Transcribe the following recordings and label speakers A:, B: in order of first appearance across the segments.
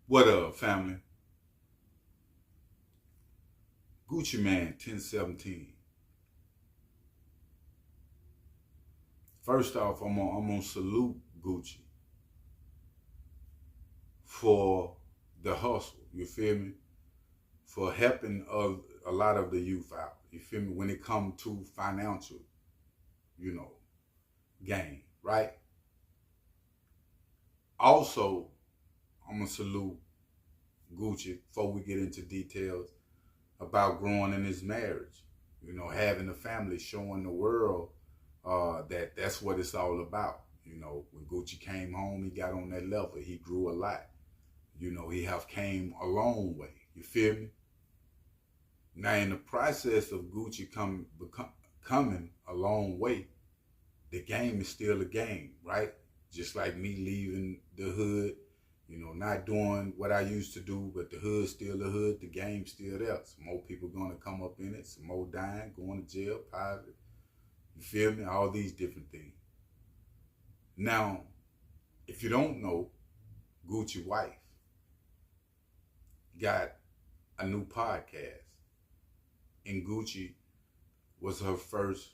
A: What up, family? Gucci Man 1017. First off, I'm gonna salute Gucci for the hustle. You feel me? For helping a lot of the youth out. You feel me? When it comes to financial, you know, gain, right? Also, I'm gonna salute Gucci before we get into details about growing in his marriage. You know, having a family, showing the world that that's what it's all about. You know, when Gucci came home, he got on that level. He grew a lot. You know, he have came a long way. You feel me? Now, in the process of Gucci coming a long way, the game is still a game, right? Just like me leaving the hood, you know, not doing what I used to do, but the hood's still the hood, the game's still there. Some more people gonna come up in it, some more dying, going to jail, private. You feel me? All these different things. Now, if you don't know, Gucci wife got a new podcast, and Gucci was her first,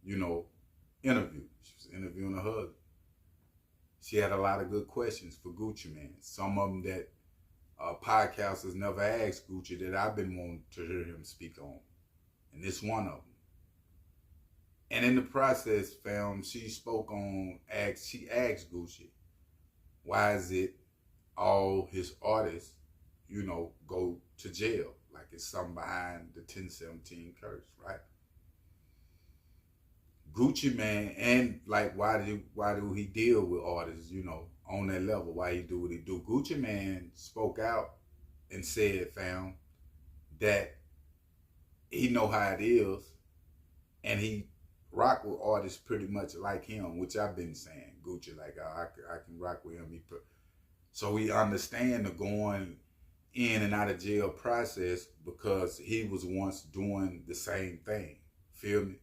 A: you know, interview. She was interviewing her husband. She had a lot of good questions for Gucci Man. Some of them that podcasters never asked Gucci that I've been wanting to hear him speak on, and this one of them. And in the process, fam, she spoke on. She asked Gucci, "Why is it all his artists, you know, go to jail? Like it's something behind the 1017 curse, right?" Gucci Man, and like why do he deal with artists, you know, on that level? Why he do what he do? Gucci Man spoke out and said, fam, that he know how it is, and he rock with artists pretty much like him, which I've been saying. Gucci, like I can rock with him. So he understand the going in and out of jail process because he was once doing the same thing. Feel me?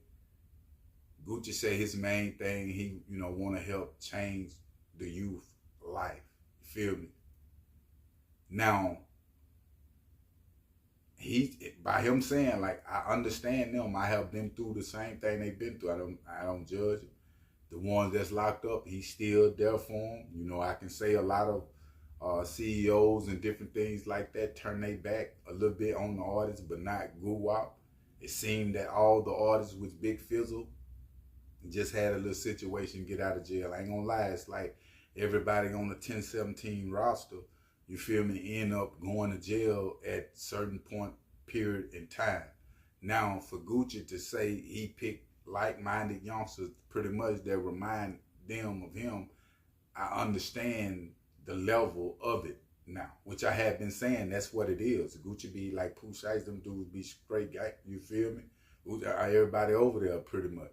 A: Gucci said his main thing, he, you know, want to help change the youth life. You feel me? Now, he by him saying like I understand them, I have been through the same thing they've been through. I don't judge it. The ones that's locked up, he's still there for them. You know, I can say a lot of CEOs and different things like that turn their back a little bit on the artists, but not Guwap. It seemed that all the artists with Big Fizzle just had a little situation get out of jail. I ain't gonna lie, it's like everybody on the 1017 roster, you feel me, end up going to jail at certain point period in time. Now for Gucci to say he picked like-minded youngsters pretty much that remind them of him, I understand the level of it now, which I have been saying that's what it is. Gucci be like Pooh Shiesty, them dudes be straight guy, you feel me? Everybody over there pretty much.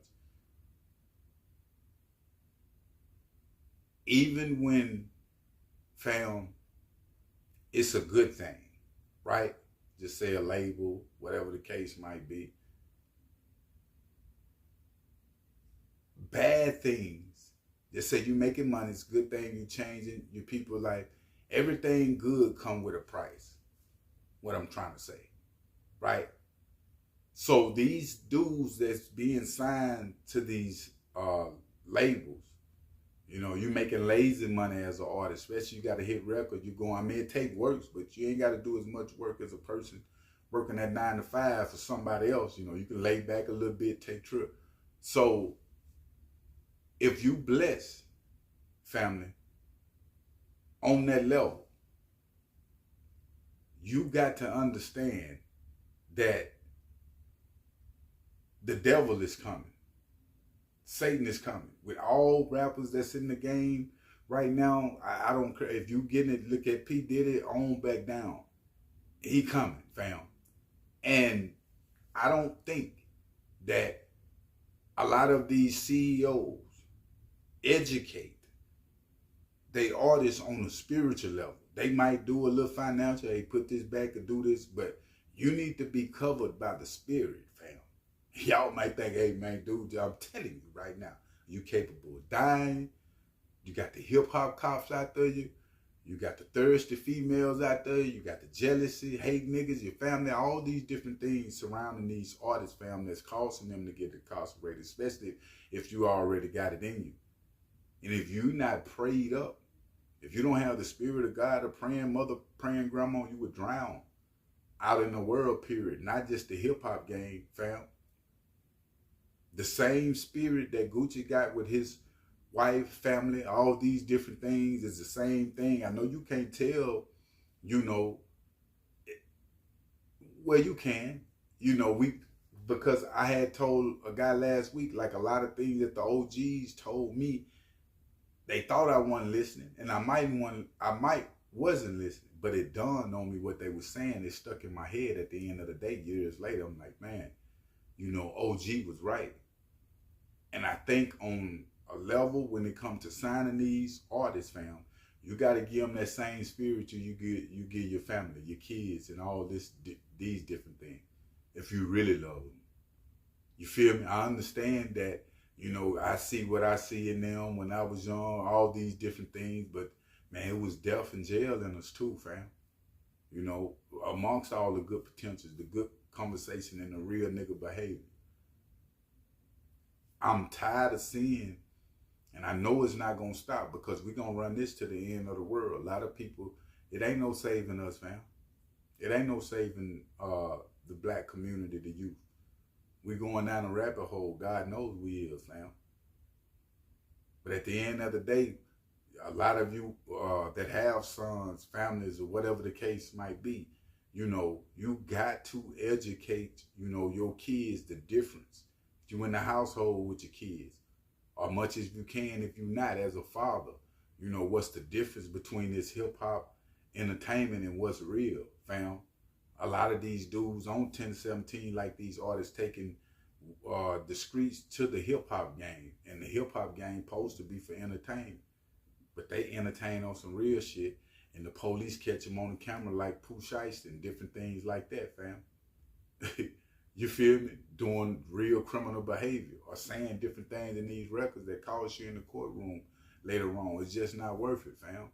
A: Even when, fam, it's a good thing, right? Just say a label, whatever the case might be. Bad things. Just say you making money, it's a good thing, you changing your people life. Everything good come with a price. What I'm trying to say, right? So these dudes that's being signed to these labels, you know, you making lazy money as an artist, especially you got a hit record. You going, I mean, it take works, but you ain't got to do as much work as a person working that 9 to 5 for somebody else. You know, you can lay back a little bit, take trip. So if you bless family on that level, you got to understand that the devil is coming. Satan is coming. With all rappers that's in the game right now, I don't care. If you getting it, look at P. Diddy on back down. He coming, fam. And I don't think that a lot of these CEOs educate they artists on a spiritual level. They might do a little financial, hey, put this back or do this, but you need to be covered by the spirit, fam. Y'all might think, hey man, dude, I'm telling you right now, you capable of dying. You got the hip hop cops out there. You You got the thirsty females out there. You got the jealousy, hate niggas, your family, all these different things surrounding these artists, fam, that's causing them to get incarcerated, especially if you already got it in you. And if you not prayed up, if you don't have the spirit of God, a praying mother, praying grandma, you would drown out in the world, period. Not just the hip-hop game, fam. The same spirit that Gucci got with his wife, family, all these different things is the same thing. I know you can't tell, you know, well, you can, you know, because I had told a guy last week, like a lot of things that the OGs told me, they thought I wasn't listening, and I might wasn't listening, but it dawned on me what they were saying. It stuck in my head at the end of the day, years later. I'm like, man, you know, OG was right. And I think on a level when it comes to signing these artists, fam, you got to give them that same spirit you give your family, your kids, and all these different things. If you really love them, you feel me? I understand that. You know, I see what I see in them when I was young, all these different things, but man, it was death and jail in us too, fam. You know, amongst all the good potentials, the good conversation and the real nigga behavior. I'm tired of seeing, and I know it's not gonna stop because we're gonna run this to the end of the world. A lot of people, it ain't no saving us, fam. It ain't no saving the black community, the youth. We going down a rabbit hole. God knows we is, fam. But at the end of the day, a lot of you that have sons, families, or whatever the case might be, you know, you got to educate, you know, your kids the difference. If you in the household with your kids, or much as you can, if you're not as a father, you know, what's the difference between this hip hop entertainment and what's real, fam? A lot of these dudes on 1017, like these artists taking the streets to the hip hop game, and the hip hop game supposed to be for entertainment, but they entertain on some real shit, and the police catch them on the camera like Pooh Shiesty and different things like that, fam. You feel me? Doing real criminal behavior or saying different things in these records that cause you in the courtroom later on. It's just not worth it, fam.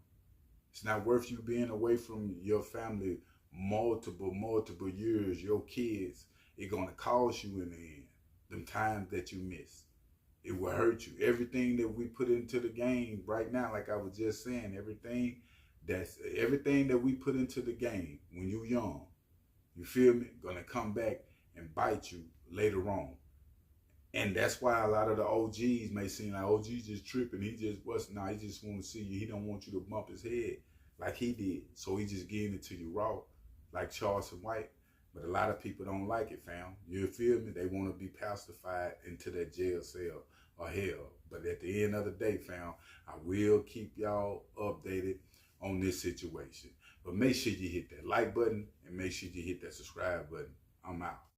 A: It's not worth you being away from your family multiple years, your kids. It's gonna cost you in the end. Them times that you miss, it will hurt you. Everything that we put into the game right now, like I was just saying, everything that we put into the game when you young, you feel me, gonna come back and bite you later on. And that's why a lot of the OGs may seem like OG's just tripping. He just he just want to see you. He don't want you to bump his head like he did. So he just getting it to you raw, like Charleston White. But a lot of people don't like it, fam. You feel me? They want to be pacified into that jail cell or hell. But at the end of the day, fam, I will keep y'all updated on this situation. But make sure you hit that like button and make sure you hit that subscribe button. I'm out.